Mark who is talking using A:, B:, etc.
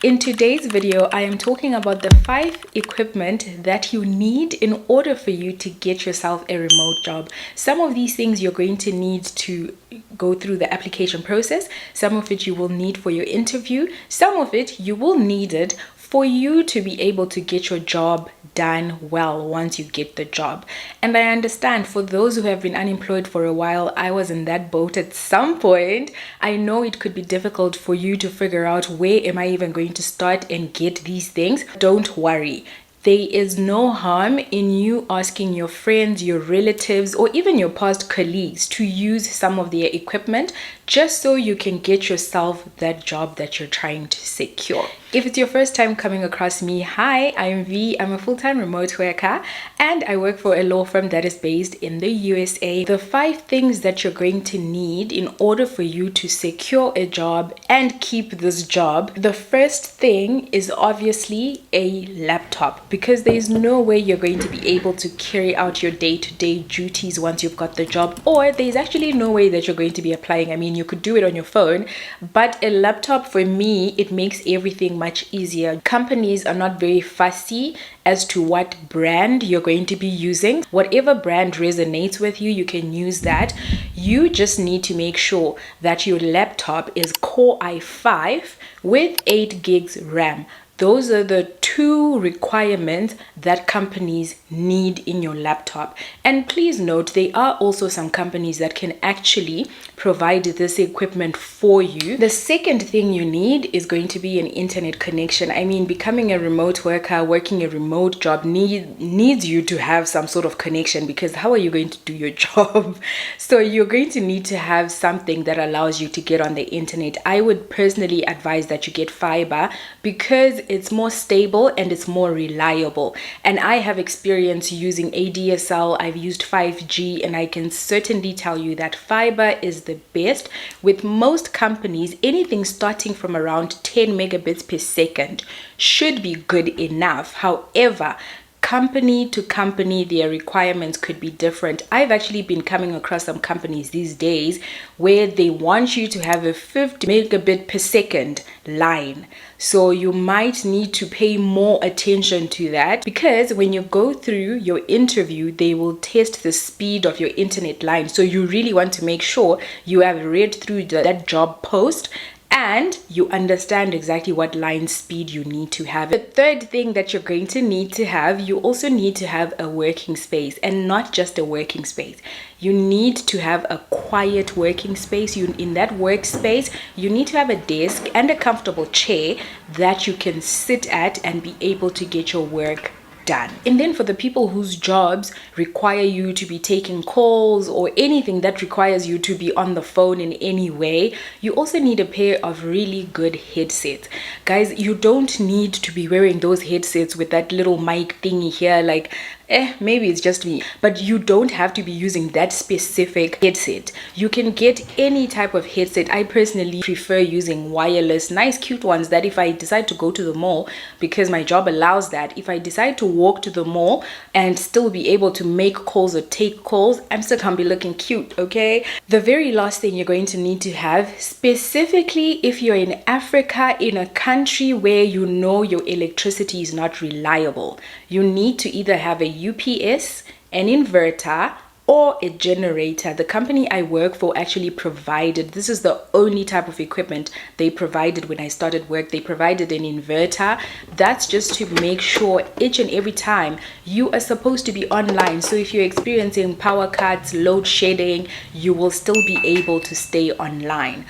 A: In today's video, I am talking about the 5 equipment that you need in order for you to get yourself a remote job. Some of these things you're going to need to go through the application process. Some of it you will need for your interview. Some of it you will need it for you to be able to get your job done well once you get the job. And I understand for those who have been unemployed for a while, I was in that boat at some point. I know it could be difficult for you to figure out where am I even going to start and get these things. Don't worry. There is no harm in you asking your friends, your relatives, or even your past colleagues to use some of their equipment just so you can get yourself that job that you're trying to secure. If it's your first time coming across me, hi, I'm V. I'm a full-time remote worker and I work for a law firm that is based in the USA. The 5 things that you're going to need in order for you to secure a job and keep this job. The first thing is obviously a laptop, because there's no way you're going to be able to carry out your day-to-day duties once you've got the job, or there's actually no way that you're going to be applying. I mean, you could do it on your phone, but a laptop, for me, it makes everything much easier. Companies are not very fussy as to what brand you're going to be using. Whatever brand resonates with you, you can use that. You just need to make sure that your laptop is Core i5 with 8 gigs RAM. Those are the 2 requirements that companies need in your laptop. And please note, there are also some companies that can actually provide this equipment for you. The second thing you need is going to be an internet connection. I mean, becoming a remote worker, working a remote job needs you to have some sort of connection, because how are you going to do your job? So you're going to need to have something that allows you to get on the internet. I would personally advise that you get fiber, because it's more stable and it's more reliable. And I have experience using ADSL, I've used 5G, and I can certainly tell you that fiber is the best. With most companies, anything starting from around 10 megabits per second should be good enough. However, company to company, their requirements could be different. I've actually been coming across some companies these days where they want you to have a 50 megabit per second line. So you might need to pay more attention to that, because when you go through your interview, they will test the speed of your internet line. So you really want to make sure you have read through that job post and you understand exactly what line speed you need to have. The third thing that you're going to need to have, you also need to have a working space, and not just a working space. You need to have a quiet working space. In that workspace, you need to have a desk and a comfortable chair that you can sit at and be able to get your work done. And then for the people whose jobs require you to be taking calls or anything that requires you to be on the phone in any way, you also need a pair of really good headsets. Guys, you don't need to be wearing those headsets with that little mic thingy here, like maybe it's just me, but you don't have to be using that specific headset. You can get any type of headset. I personally prefer using wireless, nice cute ones that if I decide to go to the mall, because my job allows that, if I decide to walk to the mall and still be able to make calls or take calls, I'm still gonna be looking cute, okay? The very last thing you're going to need to have, specifically if you're in Africa, in a country where you know your electricity is not reliable, you need to either have a UPS, an inverter, or a generator. The company I work for actually provided, this is the only type of equipment they provided when I started work. They provided an inverter. That's just to make sure each and every time you are supposed to be online. So if you're experiencing power cuts, load shedding, you will still be able to stay online.